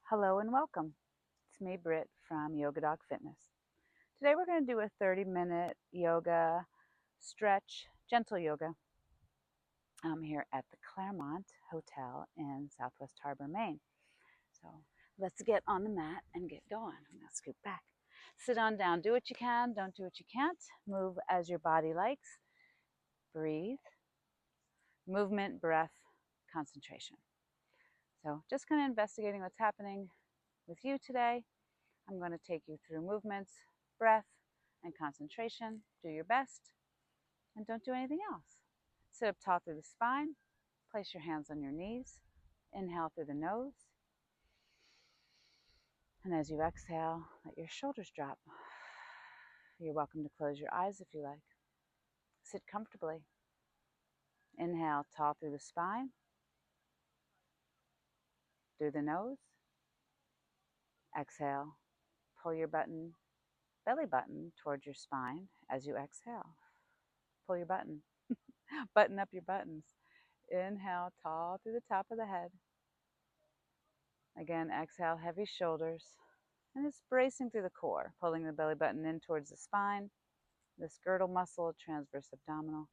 Hello and welcome. It's me, Britt from Yoga Dog Fitness. Today we're going to do a 30-minute yoga stretch, gentle yoga. I'm here at the Claremont Hotel in Southwest Harbor, Maine. So let's get on the mat and get going. I'm going to scoot back. Sit on down. Do what you can. Don't do what you can't. Move as your body likes. Breathe. Movement, breath, concentration. So just kind of investigating what's happening with you today. I'm going to take you through movements, breath, and concentration. Do your best and don't do anything else. Sit up tall through the spine. Place your hands on your knees. Inhale through the nose. And as you exhale, let your shoulders drop. You're welcome to close your eyes if you like. Sit comfortably. Inhale tall through the spine. Through the nose. Exhale. Pull your belly button towards your spine as you exhale. Pull your button. Button up your buttons. Inhale, tall through the top of the head. Again, exhale, heavy shoulders. And it's bracing through the core, pulling the belly button in towards the spine. This girdle muscle, transverse abdominal,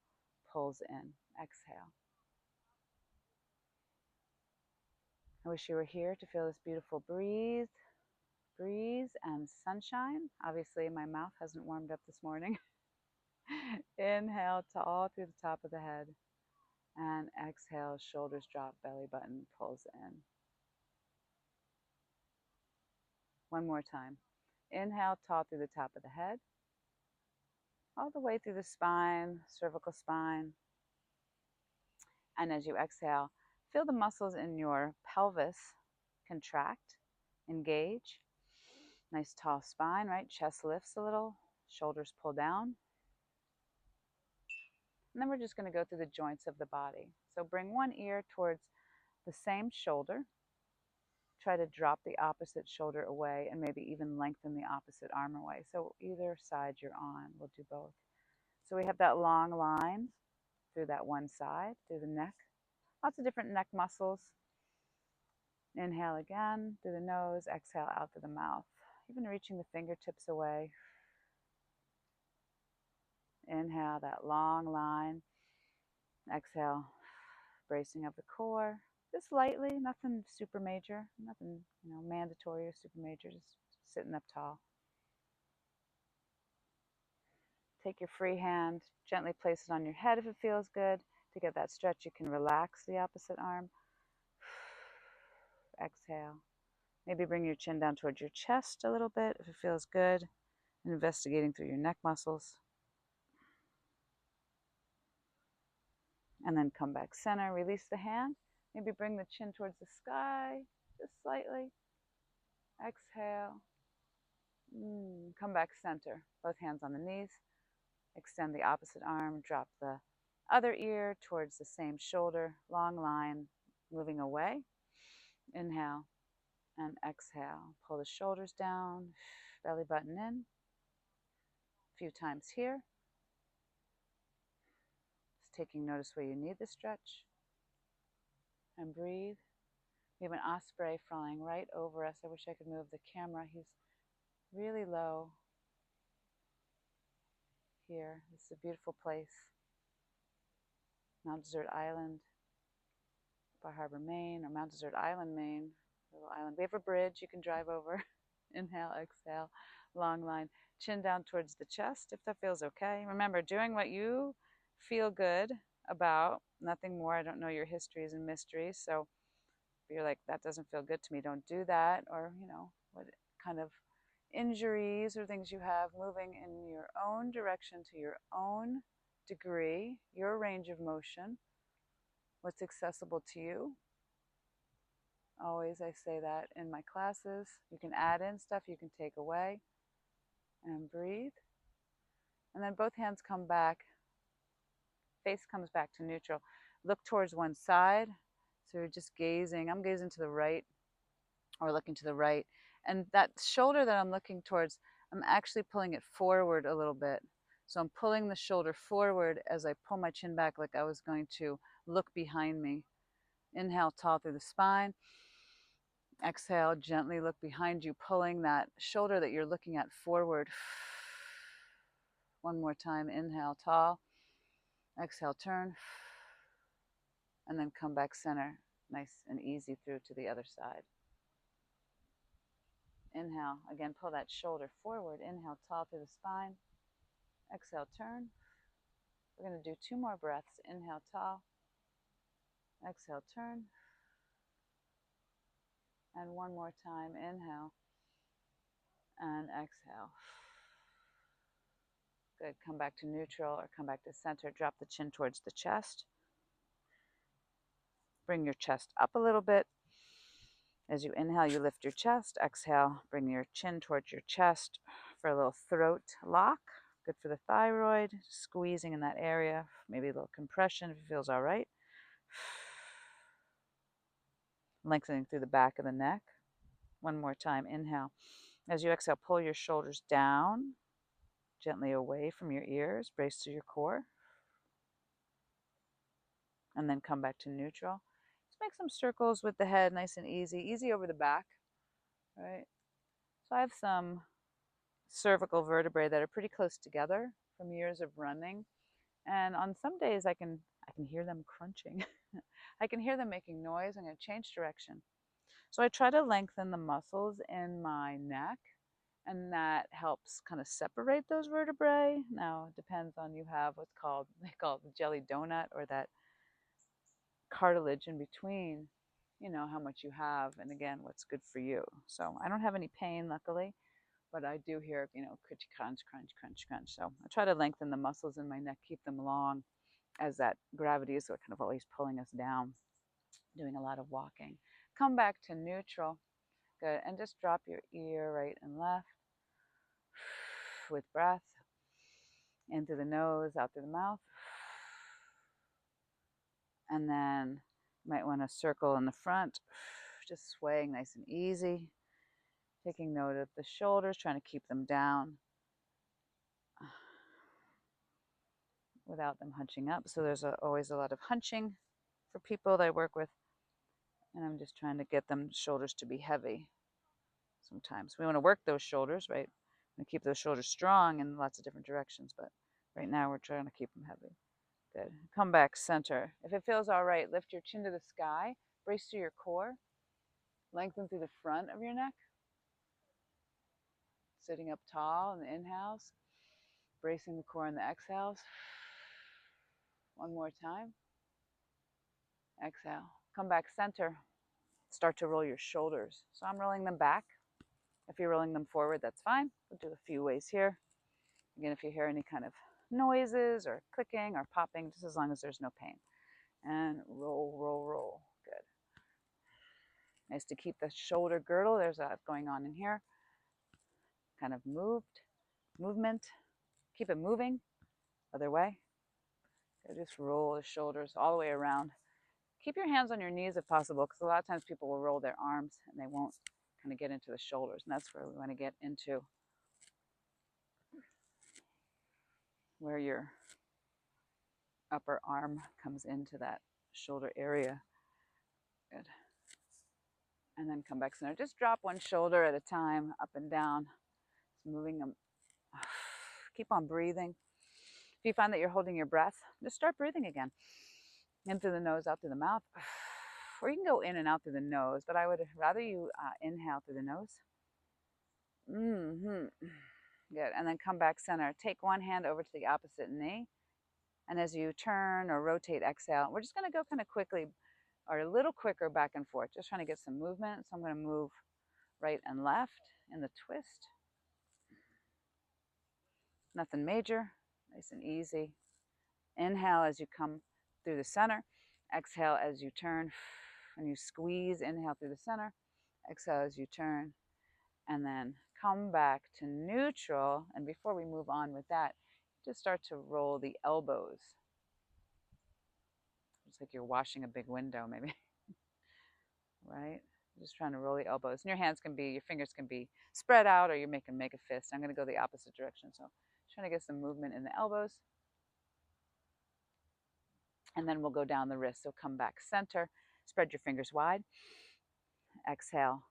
pulls in. Exhale. I wish you were here to feel this beautiful breeze and sunshine. Obviously, my mouth hasn't warmed up this morning. Inhale, tall through the top of the head. And exhale, shoulders drop, belly button pulls in. One more time. Inhale, tall through the top of the head, all the way through the spine, cervical spine. And as you exhale, feel the muscles in your pelvis contract, engage. Nice tall spine, right? Chest lifts a little, shoulders pull down. And then we're just going to go through the joints of the body. So bring one ear towards the same shoulder. Try to drop the opposite shoulder away and maybe even lengthen the opposite arm away. So either side you're on, we'll do both. So we have that long line through that one side, through the neck. Lots of different neck muscles. Inhale again through the nose, exhale out through the mouth. Even reaching the fingertips away. Inhale, that long line. Exhale, bracing of the core. Just lightly, nothing super major, nothing mandatory or super major, just sitting up tall. Take your free hand, gently place it on your head if it feels good. To get that stretch, you can relax the opposite arm. Exhale. Maybe bring your chin down towards your chest a little bit if it feels good. Investigating through your neck muscles. And then come back center, release the hand. Maybe bring the chin towards the sky, just slightly. Exhale. Come back center, both hands on the knees. Extend the opposite arm, drop the other ear towards the same shoulder, long line, moving away. Inhale and exhale. Pull the shoulders down, belly button in. A few times here. Just taking notice where you need the stretch. And breathe. We have an osprey flying right over us. I wish I could move the camera. He's really low here. This is a beautiful place. Mount Desert Island, Bar Harbor, Maine, or Mount Desert Island, Maine. Little island. We have a bridge you can drive over. Inhale, exhale, long line. Chin down towards the chest if that feels okay. Remember, doing what you feel good about, nothing more. I don't know your histories and mysteries, so if you're like, that doesn't feel good to me, don't do that. Or, what kind of injuries or things you have, moving in your own direction to your own degree, your range of motion, what's accessible to you. Always I say that in my classes. You can add in stuff, you can take away. And breathe. And then both hands come back. Face comes back to neutral. Look towards one side. So you're just gazing. I'm gazing to the right or looking to the right. And that shoulder that I'm looking towards, I'm actually pulling it forward a little bit. So I'm pulling the shoulder forward as I pull my chin back like I was going to look behind me. Inhale, tall through the spine. Exhale, gently look behind you, pulling that shoulder that you're looking at forward. One more time, inhale, tall. Exhale, turn. And then come back center, nice and easy through to the other side. Inhale, again, pull that shoulder forward. Inhale, tall through the spine. Exhale, turn. We're going to do 2 more breaths. Inhale, tall. Exhale, turn. And one more time, inhale and exhale. Good, come back to neutral or come back to center. Drop the chin towards the chest. Bring your chest up a little bit. As you inhale, you lift your chest. Exhale, bring your chin towards your chest for a little throat lock. Good for the thyroid, squeezing in that area. Maybe a little compression if it feels all right. Lengthening through the back of the neck. One more time, inhale. As you exhale, pull your shoulders down, gently away from your ears, brace to your core. And then come back to neutral. Just make some circles with the head, nice and easy. Easy over the back, right? So I have some cervical vertebrae that are pretty close together from years of running. And on some days I can hear them crunching. I can hear them making noise. I'm going to change direction. So I try to lengthen the muscles in my neck, and that helps kind of separate those vertebrae. Now, it depends on you have what's called, they call it the jelly donut, or that cartilage in between, you know, how much you have, and again, what's good for you. So I don't have any pain, luckily, but I do hear, you know, crunch, crunch, crunch, crunch, crunch. So I try to lengthen the muscles in my neck, keep them long, as that gravity is kind of always pulling us down, doing a lot of walking. Come back to neutral. Good. And just drop your ear right and left with breath. In through the nose, out through the mouth. And then you might want to circle in the front, just swaying nice and easy. Taking note of the shoulders, trying to keep them down without them hunching up. So there's always a lot of hunching for people that I work with. And I'm just trying to get them shoulders to be heavy. Sometimes we want to work those shoulders, right? And keep those shoulders strong in lots of different directions. But right now we're trying to keep them heavy. Good. Come back center. If it feels all right, lift your chin to the sky. Brace to your core. Lengthen through the front of your neck. Sitting up tall in the inhales. Bracing the core in the exhales. One more time. Exhale. Come back center. Start to roll your shoulders. So I'm rolling them back. If you're rolling them forward, that's fine. We'll do a few ways here. Again, if you hear any kind of noises or clicking or popping, just as long as there's no pain. And roll, roll, roll. Good. Nice to keep the shoulder girdle. There's that going on in here. Kind of movement. Keep it moving. Other way. So just roll the shoulders all the way around. Keep your hands on your knees if possible, because a lot of times people will roll their arms and they won't kind of get into the shoulders. And that's where we want to get into, where your upper arm comes into that shoulder area. Good. And then come back center. Just drop one shoulder at a time, up and down. Just moving them. Keep on breathing. If you find that you're holding your breath, just start breathing again. In through the nose, out through the mouth. Or you can go in and out through the nose, but I would rather you inhale through the nose. Good. And then come back center. Take one hand over to the opposite knee. And as you turn or rotate, exhale. We're just going to go kind of quickly or a little quicker back and forth, just trying to get some movement. So I'm going to move right and left in the twist. Nothing major, nice and easy. Inhale as you come through the center. Exhale as you turn and you squeeze. Inhale through the center. Exhale as you turn. And then come back to neutral. And before we move on with that, just start to roll the elbows. It's like you're washing a big window, maybe. Right? Just trying to roll the elbows. And your fingers can be spread out, or you make a fist. I'm going to go the opposite direction. So trying to get some movement in the elbows. And then we'll go down the wrist. So come back center. Spread your fingers wide. Exhale.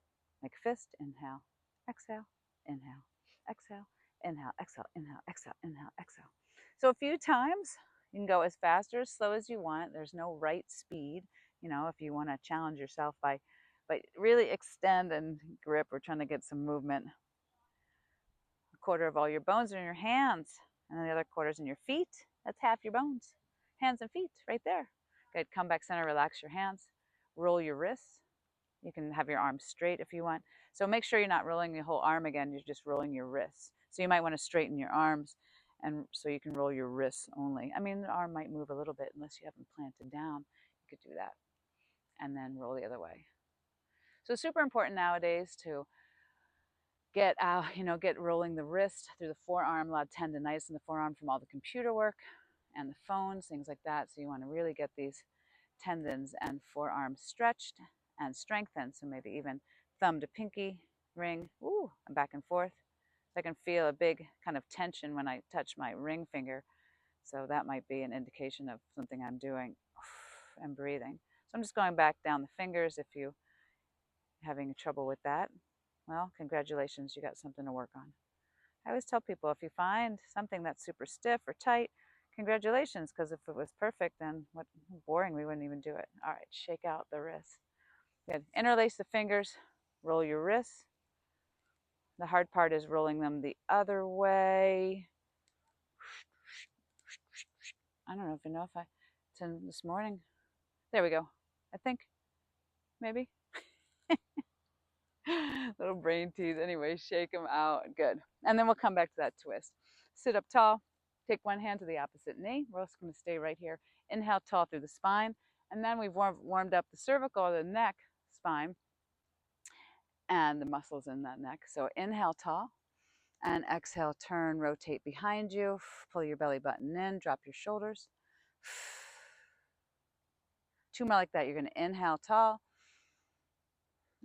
Make a fist, inhale, exhale, inhale, exhale, inhale, exhale, inhale, exhale, inhale, exhale. So a few times, you can go as fast or as slow as you want. There's no right speed. You know, if you want to challenge yourself but really extend and grip. We're trying to get some movement. A quarter of all your bones are in your hands, and then the other quarter's in your feet. That's half your bones. Hands and feet, right there. Good. Come back center, relax your hands. Roll your wrists. You can have your arms straight if you want. So make sure you're not rolling your whole arm again, you're just rolling your wrists. So you might want to straighten your arms, and so you can roll your wrists only. I mean, the arm might move a little bit unless you haven't planted down. You could do that. And then roll the other way. So super important nowadays to get out, get rolling the wrist through the forearm, a lot of tendonitis in the forearm from all the computer work and the phones, things like that. So you want to really get these tendons and forearms stretched and strengthened. So maybe even thumb to pinky ring, ooh, and back and forth. So I can feel a big kind of tension when I touch my ring finger. So that might be an indication of something I'm doing, and breathing. So I'm just going back down the fingers. If you're having trouble with that, well, congratulations, you got something to work on. I always tell people, if you find something that's super stiff or tight, congratulations, because if it was perfect, then what boring, we wouldn't even do it. All right, shake out the wrist. Good. Interlace the fingers, roll your wrists. The hard part is rolling them the other way. I don't even know if it's in this morning. There we go. I think, maybe. Little brain tease. Anyway, shake them out. Good. And then we'll come back to that twist. Sit up tall. Take one hand to the opposite knee. We're also going to stay right here. Inhale tall through the spine. And then we've warmed up the cervical, the neck, spine, and the muscles in that neck. So inhale tall. And exhale, turn, rotate behind you. Pull your belly button in. Drop your shoulders. 2 more like that. You're going to inhale tall.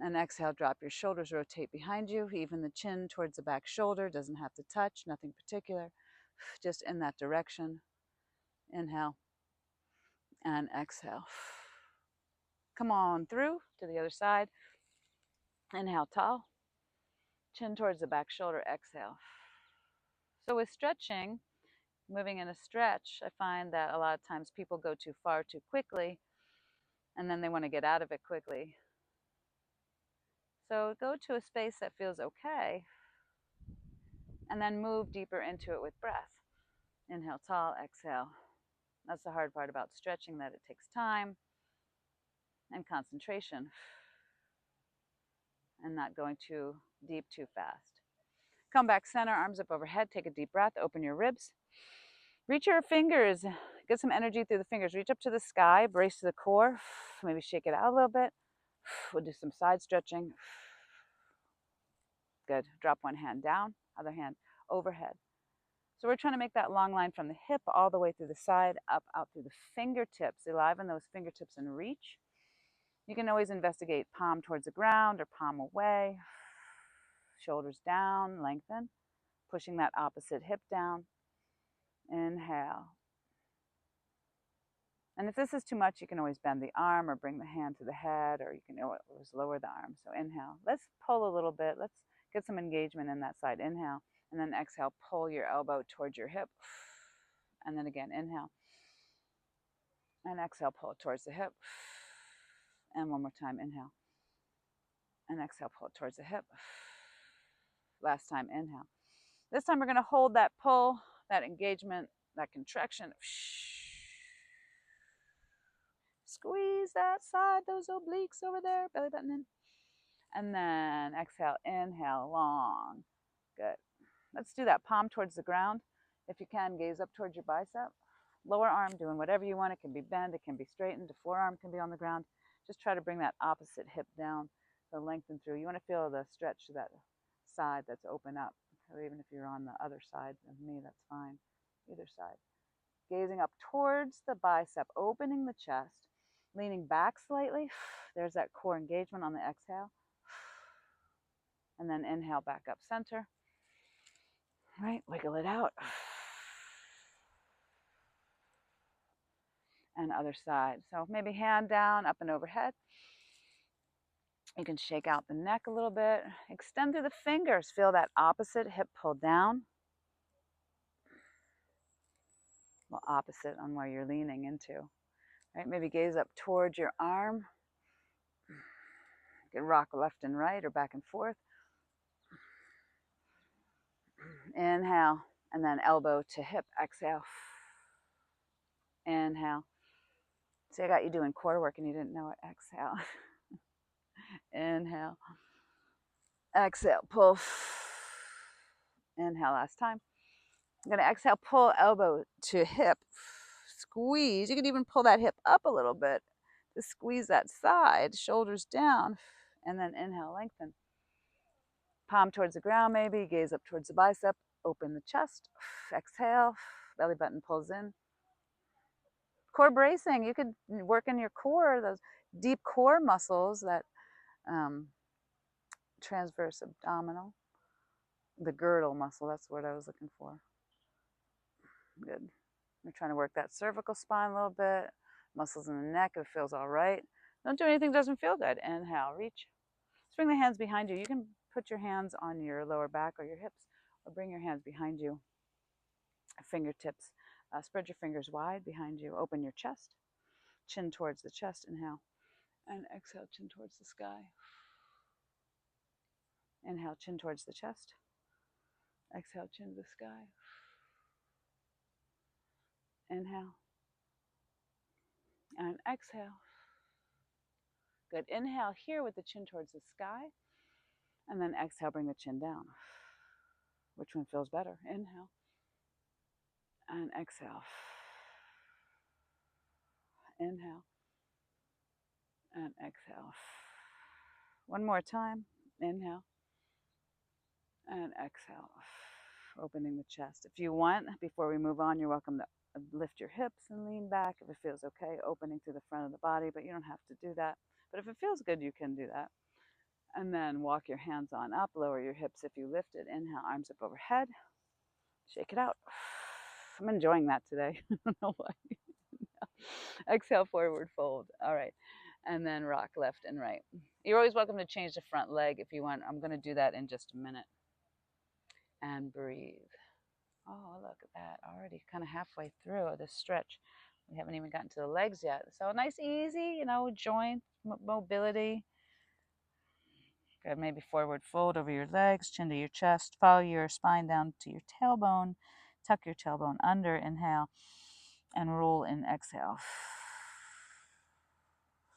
And exhale, drop your shoulders, rotate behind you, even the chin towards the back shoulder, doesn't have to touch, nothing particular, just in that direction. Inhale and exhale. Come on through to the other side. Inhale tall, chin towards the back shoulder, exhale. So with stretching, moving in a stretch, I find that a lot of times people go too far too quickly, and then they want to get out of it quickly. So go to a space that feels okay, and then move deeper into it with breath. Inhale tall, exhale. That's the hard part about stretching, that it takes time and concentration and not going too deep too fast. Come back center, arms up overhead, take a deep breath, open your ribs. Reach your fingers, get some energy through the fingers. Reach up to the sky, brace to the core, maybe shake it out a little bit. We'll do some side stretching. Good. Drop one hand down, other hand overhead. So we're trying to make that long line from the hip all the way through the side, up, out through the fingertips. Enliven those fingertips and reach. You can always investigate palm towards the ground or palm away. Shoulders down, lengthen. Pushing that opposite hip down. Inhale. And if this is too much, you can always bend the arm or bring the hand to the head, or you can always lower the arm. So inhale. Let's pull a little bit. Let's get some engagement in that side. Inhale. And then exhale, pull your elbow towards your hip. And then again, inhale. And exhale, pull it towards the hip. And one more time, inhale. And exhale, pull it towards the hip. Last time, inhale. This time we're going to hold that pull, that engagement, that contraction. Squeeze that side, those obliques over there, belly button in. And then exhale, inhale, long. Good. Let's do that palm towards the ground. If you can, gaze up towards your bicep. Lower arm doing whatever you want. It can be bent, it can be straightened. The forearm can be on the ground. Just try to bring that opposite hip down, so lengthen through. You want to feel the stretch to that side that's open up. Or even if you're on the other side of me, that's fine. Either side. Gazing up towards the bicep, opening the chest, leaning back slightly. There's that core engagement on the exhale. And then inhale back up center. Right, wiggle it out. And other side. So maybe hand down, up and overhead. You can shake out the neck a little bit. Extend through the fingers. Feel that opposite hip pull down. Well, opposite on where you're leaning into. Right? Maybe gaze up towards your arm. You can rock left and right or back and forth. Inhale, and then elbow to hip. Exhale. Inhale. See, I got you doing core work and you didn't know it. Exhale. Inhale. Exhale. Pull. Inhale last time. I'm going to exhale, pull elbow to hip. Squeeze. You can even pull that hip up a little bit to squeeze that side. Shoulders down. And then inhale, lengthen. Palm towards the ground maybe. Gaze up towards the bicep. Open the chest. Exhale. Belly button pulls in. Core bracing. You could work in your core, those deep core muscles, that transverse abdominal. The girdle muscle, that's what I was looking for. Good. We're trying to work that cervical spine a little bit. Muscles in the neck, if it feels all right. Don't do anything that doesn't feel good. Inhale, reach. Let's bring the hands behind you. You can put your hands on your lower back or your hips, or bring your hands behind you. Fingertips. Spread your fingers wide behind you. Open your chest. Chin towards the chest. Inhale. And exhale, chin towards the sky. Inhale, chin towards the chest. Exhale, chin to the sky. Inhale. And exhale. Good. Inhale here with the chin towards the sky. And then exhale, bring the chin down. Which one feels better? Inhale. And exhale. Inhale. And exhale. One more time. Inhale. And exhale. Opening the chest. If you want, before we move on, you're welcome to lift your hips and lean back if it feels okay, opening through the front of the body, but you don't have to do that. But if it feels good, you can do that. And then walk your hands on up, lower your hips if you lift it. Inhale, arms up overhead. Shake it out. I'm enjoying that today. I don't know why. Exhale, forward fold. All right. And then rock left and right. You're always welcome to change the front leg if you want. I'm going to do that in just a minute. And breathe. Oh, look at that. Already kind of halfway through this stretch. We haven't even gotten to the legs yet. So nice, easy, joint mobility. Good. Maybe forward fold over your legs, chin to your chest. Follow your spine down to your tailbone. Tuck your tailbone under. Inhale. And roll in. Exhale.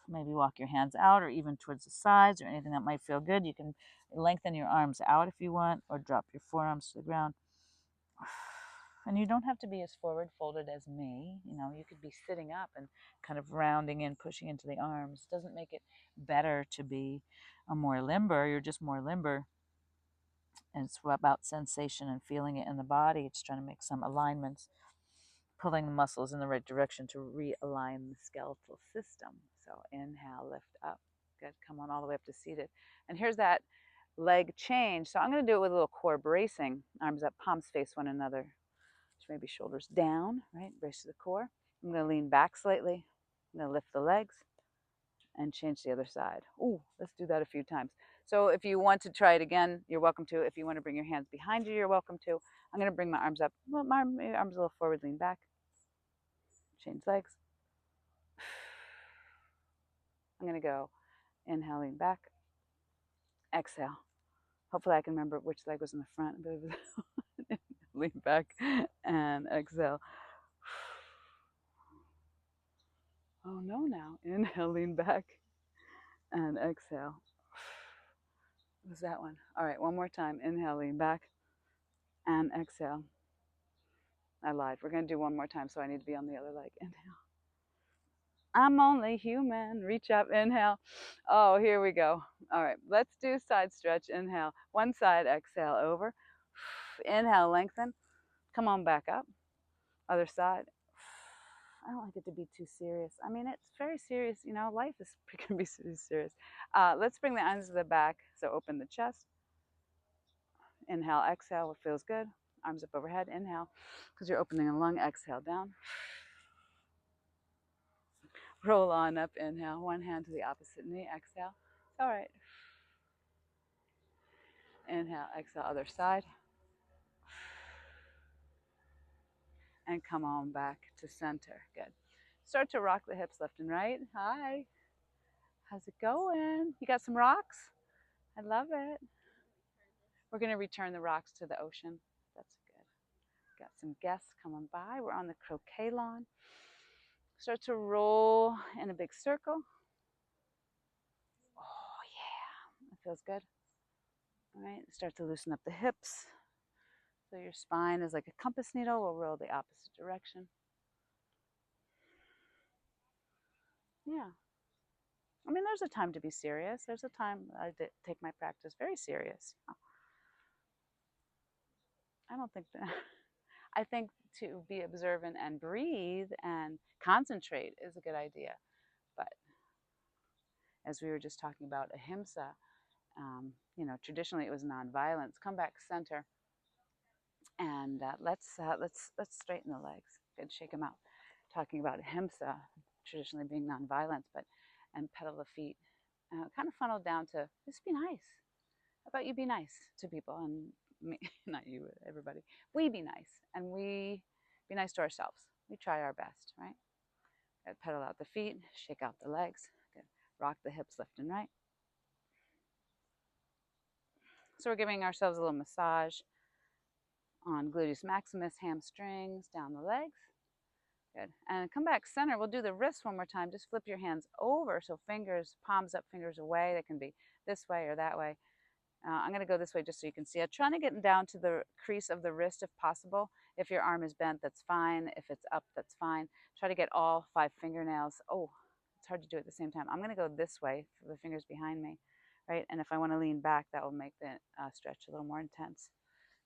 Maybe walk your hands out or even towards the sides or anything that might feel good. You can lengthen your arms out if you want, or drop your forearms to the ground. And you don't have to be as forward folded as me. You could be sitting up and kind of rounding in, pushing into the arms. It doesn't make it better to be more limber. You're just more limber. And it's about sensation and feeling it in the body. It's trying to make some alignments, pulling the muscles in the right direction to realign the skeletal system. So inhale, lift up. Good. Come on all the way up to seated. And here's that leg change. So I'm going to do it with a little core bracing. Arms up, palms face one another. Maybe shoulders down, right? Brace to the core. I'm going to lean back slightly. I'm going to lift the legs and change the other side. Ooh, let's do that a few times. So if you want to try it again, you're welcome to. If you want to bring your hands behind you, you're welcome to. I'm going to bring my arms up. My arms a little forward, lean back. Change legs. I'm going to go inhale, lean back. Exhale. Hopefully I can remember which leg was in the front. Lean back and exhale. Oh no, now. Inhale, lean back and exhale. What was that one? All right, one more time. Inhale, lean back and exhale. I lied. We're going to do one more time, so I need to be on the other leg. Inhale. I'm only human. Reach up. Inhale. Oh, here we go. All right, let's do side stretch. Inhale. One side. Exhale. Over. Inhale. Lengthen. Come on back up. Other side. I don't like it to be too serious. I mean, it's very serious. Life is can be serious. Let's bring the arms to the back. So open the chest. Inhale, exhale, what feels good. Arms up overhead. Inhale, because you're opening a lung. Exhale, down. Roll on up. Inhale. One hand to the opposite knee. Exhale. All right. Inhale, exhale, other side. And come on back to center. Good. Start to rock the hips left and right. Hi. How's it going? You got some rocks? I love it. We're going to return the rocks to the ocean. That's good. Got some guests coming by. We're on the croquet lawn. Start to roll in a big circle. Oh, yeah. That feels good. All right. Start to loosen up the hips. So your spine is like a compass needle. We'll roll the opposite direction. Yeah. I mean, there's a time to be serious. There's a time I take my practice very serious. I don't think that. I think to be observant and breathe and concentrate is a good idea. But as we were just talking about ahimsa, traditionally it was nonviolence. Come back center, and let's straighten the legs. Good, shake them out. Talking about ahimsa, traditionally being nonviolence, and pedal the feet. Kind of funnel down to just be nice. How about you be nice to people and me, not you, everybody. We be nice and we be nice to ourselves. We try our best, right? Good. Pedal out the feet, shake out the legs. Good. Rock the hips left and right. So we're giving ourselves a little massage on gluteus maximus, hamstrings, down the legs. Good. And come back center. We'll do the wrists one more time. Just flip your hands over. So fingers, palms up, fingers away. They can be this way or that way. I'm going to go this way just so you can see it. Trying to get down to the crease of the wrist if possible. If your arm is bent, that's fine. If it's up, that's fine. Try to get all 5 fingernails. Oh, it's hard to do at the same time. I'm going to go this way for the fingers behind me, right? And if I want to lean back, that will make the stretch a little more intense.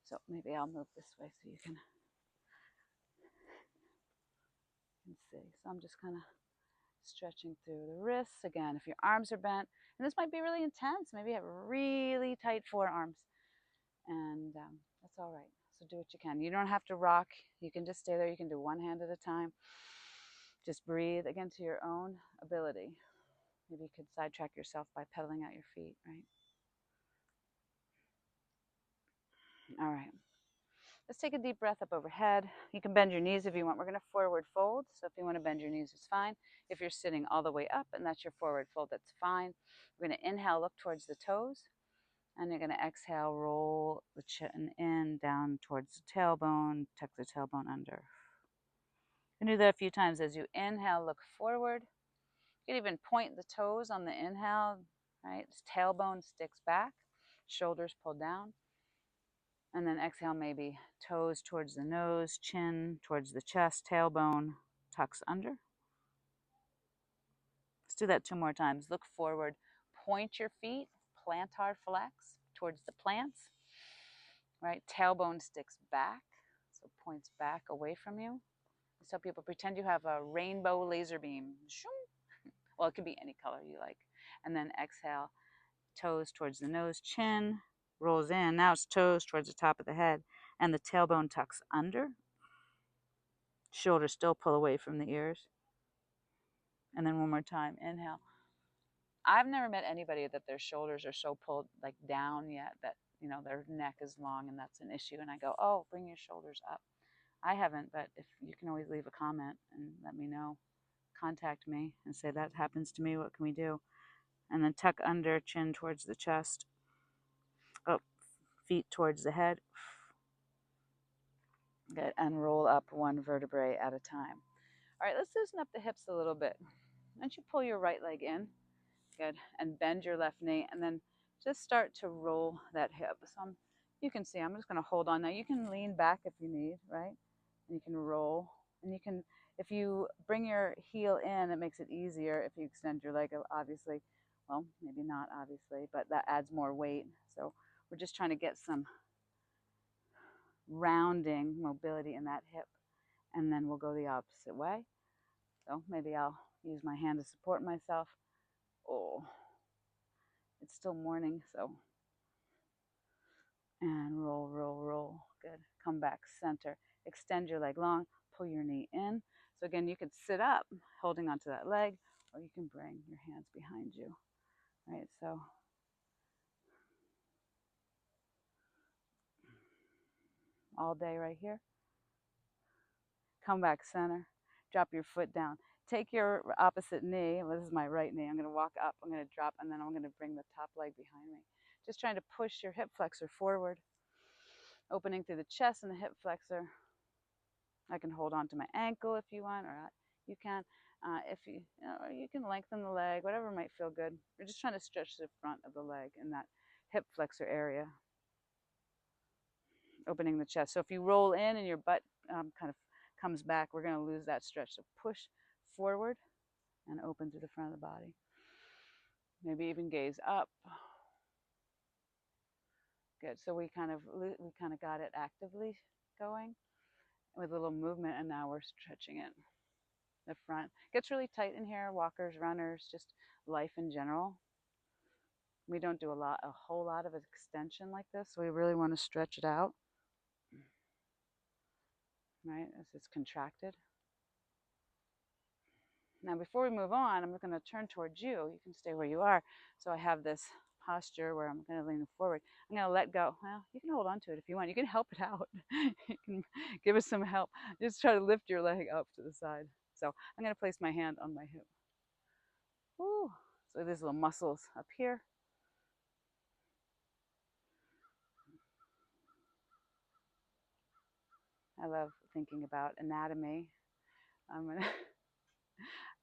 So maybe I'll move this way so you can see. So I'm just kind of stretching through the wrists. Again, if your arms are bent, and this might be really intense, maybe you have really tight forearms, and that's all right. So do what you can. You don't have to rock. You can just stay there. You can do one hand at a time. Just breathe, again, to your own ability. Maybe you could sidetrack yourself by pedaling out your feet, right? All right. Let's take a deep breath up overhead. You can bend your knees if you want. We're going to forward fold. So if you want to bend your knees, it's fine. If you're sitting all the way up and that's your forward fold, that's fine. We're going to inhale, look towards the toes. And you're going to exhale, roll the chin in, down towards the tailbone, tuck the tailbone under. You can do that a few times. As you inhale, look forward. You can even point the toes on the inhale, right? Tailbone sticks back, shoulders pull down. And then exhale, maybe toes towards the nose, chin towards the chest, tailbone tucks under. Let's do that 2 more times. Look forward, point your feet, plantar flex towards the plants, right? Tailbone sticks back, so points back away from you. I tell people, pretend you have a rainbow laser beam. Well, it could be any color you like. And then exhale, toes towards the nose, chin rolls in. Now it's toes towards the top of the head, and the tailbone tucks under. Shoulders still pull away from the ears. And then one more time, inhale. I've never met anybody that their shoulders are so pulled like down yet that, their neck is long and that's an issue. And I go, oh, bring your shoulders up. I haven't, but if you can always leave a comment and let me know. Contact me and say that happens to me. What can we do? And then tuck under, chin towards the chest. Oh, feet towards the head. Good. And roll up 1 vertebrae at a time. All right, let's loosen up the hips a little bit. Why don't you pull your right leg in? Good. And bend your left knee. And then just start to roll that hip. So you can see I'm just going to hold on. Now you can lean back if you need, right? And you can roll. And you can, if you bring your heel in, it makes it easier. If you extend your leg, obviously, well, maybe not obviously, but that adds more weight. So we're just trying to get some rounding mobility in that hip. And then we'll go the opposite way. So maybe I'll use my hand to support myself. Oh, it's still morning, so. And roll, roll, roll. Good. Come back center. Extend your leg long. Pull your knee in. So again, you could sit up holding onto that leg, or you can bring your hands behind you. Right, so all day right here. Come back center. Drop your foot down. Take your opposite knee. Well, this is my right knee. I'm going to walk up. I'm going to drop, and then I'm going to bring the top leg behind me. Just trying to push your hip flexor forward, opening through the chest and the hip flexor. I can hold on to my ankle if you want, or you can. If or you can lengthen the leg, whatever might feel good. We're just trying to stretch the front of the leg in that hip flexor area, opening the chest. So if you roll in and your butt kind of comes back, we're going to lose that stretch. So push forward and open through the front of the body. Maybe even gaze up. Good. So we kind of got it actively going with a little movement, and now we're stretching it. The front gets really tight in here. Walkers, runners, just life in general. We don't do a whole lot of extension like this, so we really want to stretch it out, right, as it's contracted. Now, before we move on, I'm going to turn towards you. You can stay where you are. So I have this posture where I'm going to lean forward. I'm going to let go. Well, you can hold on to it if you want. You can help it out. You can give us some help. Just try to lift your leg up to the side. So I'm going to place my hand on my hip. Woo. So there's little muscles up here. I love thinking about anatomy. I'm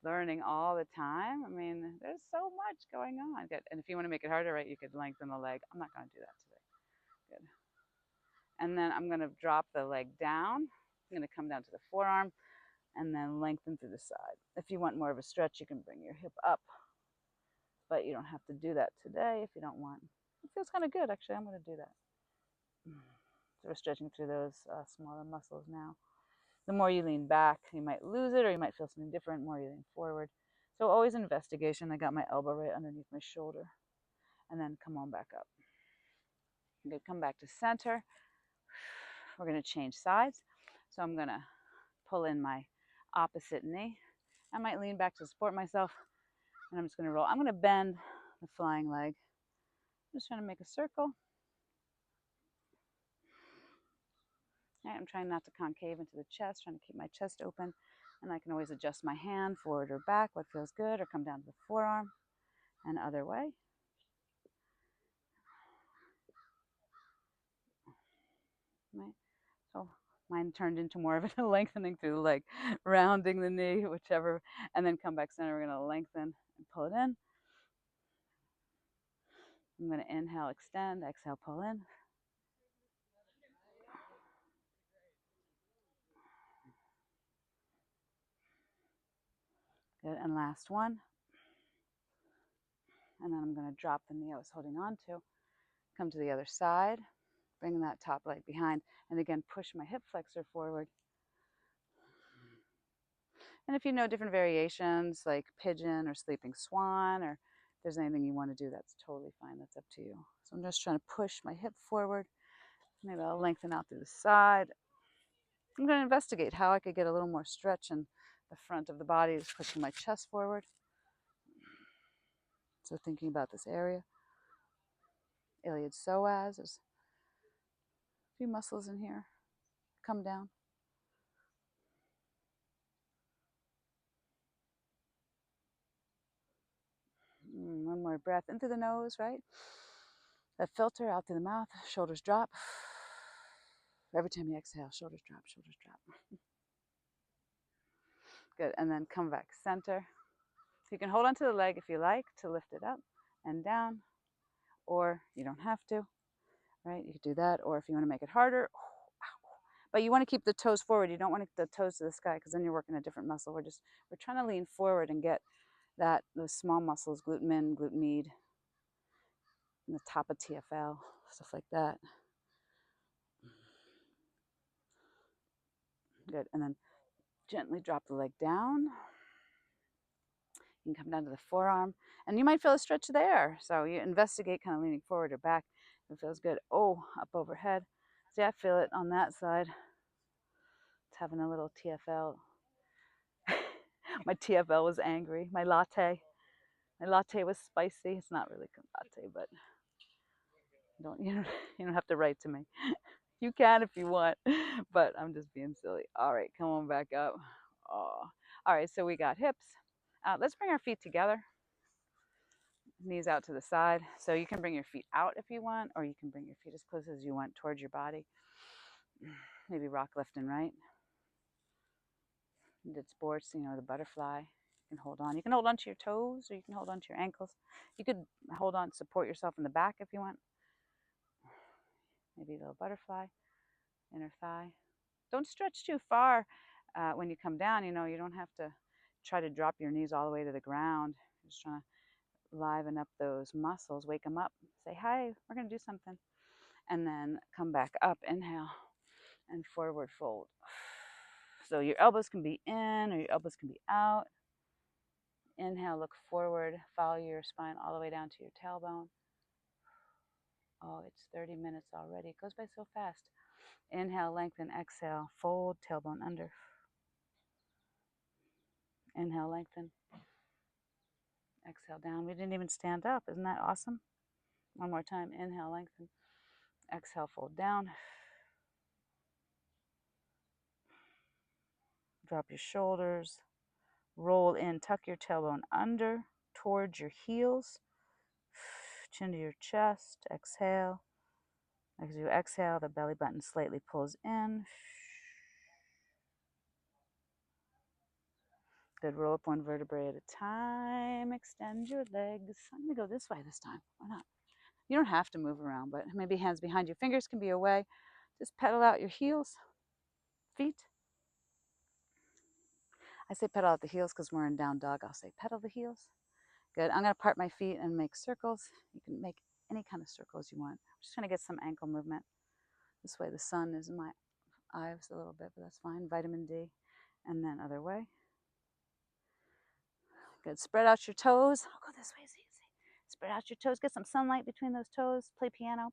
learning all the time. I mean, there's so much going on. Good. And if you want to make it harder, right, you could lengthen the leg. I'm not going to do that today. Good. And then I'm going to drop the leg down. I'm going to come down to the forearm and then lengthen through the side. If you want more of a stretch, you can bring your hip up, but you don't have to do that today if you don't want. It feels kind of good, actually. I'm going to do that. So we're stretching through those smaller muscles now. The more you lean back, you might lose it, or you might feel something different. The more you lean forward. So always investigation. I got my elbow right underneath my shoulder, and then come on back up. I'm going to come back to center. We're going to change sides. So I'm going to pull in my opposite knee. I might lean back to support myself, and I'm just going to roll. I'm going to bend the flying leg. I'm just trying to make a circle. Right, I'm trying not to concave into the chest, trying to keep my chest open. And I can always adjust my hand forward or back, what feels good, or come down to the forearm and other way. Right. So mine turned into more of a lengthening through the leg, rounding the knee, whichever, and then come back center. We're going to lengthen and pull it in. I'm going to inhale, extend, exhale, pull in. Good, and last one. And then I'm going to drop the knee I was holding on to, come to the other side, bring that top leg behind, and again, push my hip flexor forward. And if you know different variations like pigeon or sleeping swan, or if there's anything you want to do, that's totally fine. That's up to you. So I'm just trying to push my hip forward. Maybe I'll lengthen out through the side. I'm going to investigate how I could get a little more stretch in the front of the body, just pushing my chest forward. So thinking about this area. Iliad psoas, there's a few muscles in here. Come down. One more breath in through the nose, right? That filter out through the mouth, shoulders drop. Every time you exhale, shoulders drop, shoulders drop. Good, and then come back center. So you can hold onto the leg if you like to lift it up and down, or you don't have to, right? You could do that, or if you want to make it harder, but you want to keep the toes forward. You don't want the toes to the sky because then you're working a different muscle. We're trying to lean forward and get those small muscles, glute min, glute med, and the top of TFL, stuff like that. Good, and then gently drop the leg down. You can come down to the forearm, and you might feel a stretch there. So you investigate kind of leaning forward or back. If it feels good. Oh, up overhead. See, I feel it on that side. It's having a little TFL. My TFL was angry. My latte was spicy. It's not really a latte, but you don't have to write to me. You can if you want, but I'm just being silly. All right, come on back up. Oh. All right, so we got hips. Let's bring our feet together. Knees out to the side. So you can bring your feet out if you want, or you can bring your feet as close as you want towards your body. Maybe rock left and right. You did sports, the butterfly. You can hold on. You can hold on to your toes, or you can hold on to your ankles. You could hold on, support yourself in the back if you want. Maybe a little butterfly, inner thigh. Don't stretch too far when you come down. You don't have to try to drop your knees all the way to the ground. You're just trying to liven up those muscles, wake them up, say, hi, we're going to do something. And then come back up, inhale, and forward fold. So your elbows can be in or your elbows can be out. Inhale, look forward, follow your spine all the way down to your tailbone. Oh, it's 30 minutes already. It goes by so fast. Inhale, lengthen, exhale, fold, tailbone under. Inhale, lengthen. Exhale, down. We didn't even stand up. Isn't that awesome? One more time. Inhale, lengthen. Exhale, fold down. Drop your shoulders. Roll in, tuck your tailbone under towards your heels. Chin to your chest. Exhale. As you exhale, the belly button slightly pulls in. Good. Roll up one vertebrae at a time. Extend your legs. I'm going to go this way this time. Why not? You don't have to move around, but maybe hands behind you. Fingers can be away. Just pedal out your heels, feet. I say pedal out the heels because we're in down dog. I'll say pedal the heels. Good. I'm going to part my feet and make circles. You can make any kind of circles you want. I'm just going to get some ankle movement. This way the sun is in my eyes a little bit, but that's fine. Vitamin D. And then other way. Good. Spread out your toes. I'll go this way. See. Spread out your toes. Get some sunlight between those toes. Play piano.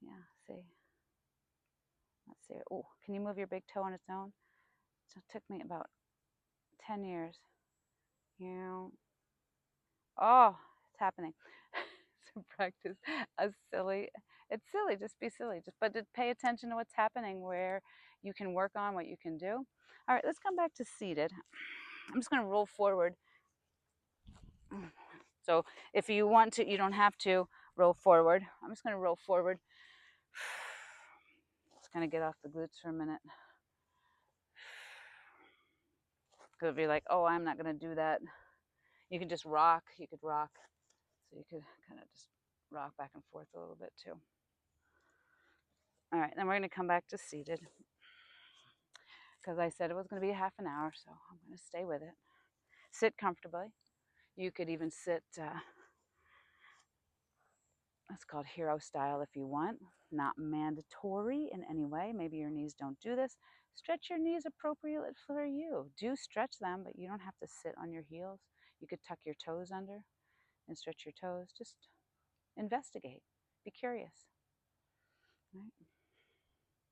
Yeah, see. Let's see. Oh, can you move your big toe on its own? So it took me about 10 years. Oh, it's happening. So practice a silly. It's silly. Just be silly. But to pay attention to what's happening, where you can work on what you can do. All right, let's come back to seated. I'm just going to roll forward. So if you want to, you don't have to roll forward. I'm just going to roll forward. Just going to get off the glutes for a minute. Because if you're like, oh, I'm not going to do that, you can just rock. You could rock. So you could kind of just rock back and forth a little bit too. All right, then we're going to come back to seated. Because I said it was going to be a half an hour, so I'm going to stay with it. Sit comfortably. You could even sit, it's called hero style if you want. Not mandatory in any way. Maybe your knees don't do this. Stretch your knees appropriately for you. Do stretch them, but you don't have to sit on your heels. You could tuck your toes under and stretch your toes. Just investigate. Be curious. Right?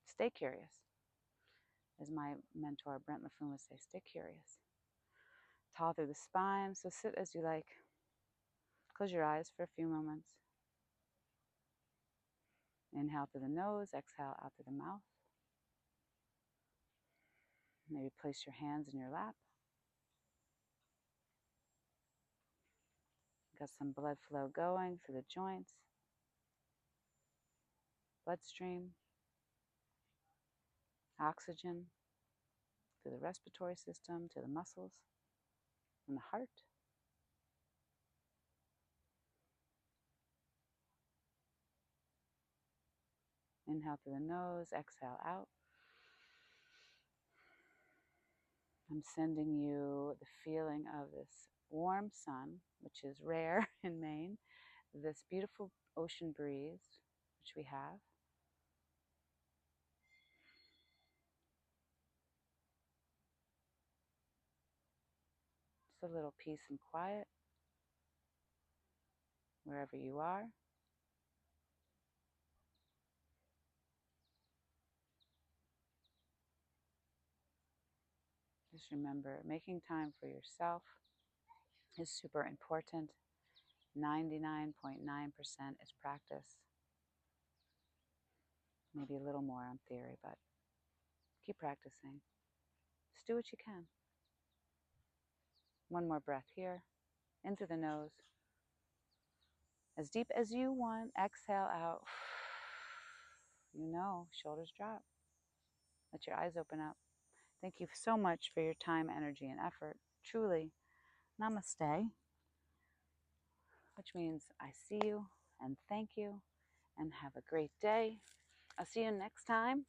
Stay curious. As my mentor, Brent LaFoon, would say, stay curious. Tall through the spine, so sit as you like. Close your eyes for a few moments. Inhale through the nose, exhale out through the mouth. Maybe place your hands in your lap. Got some blood flow going through the joints, bloodstream, oxygen through the respiratory system, to the muscles, and the heart. Inhale through the nose, exhale out. I'm sending you the feeling of this warm sun, which is rare in Maine, this beautiful ocean breeze, which we have. Just a little peace and quiet wherever you are. Just remember, making time for yourself is super important. 99.9% is practice. maybe a little more on theory, but keep practicing. Just do what you can. One more breath here, in through the nose. As deep as you want, exhale out. Shoulders drop. Let your eyes open up. Thank you so much for your time, energy, and effort. Truly, namaste, which means I see you and thank you and have a great day. I'll see you next time.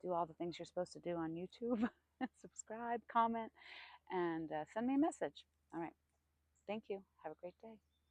Do all the things you're supposed to do on YouTube. Subscribe, comment, and send me a message. All right. Thank you. Have a great day.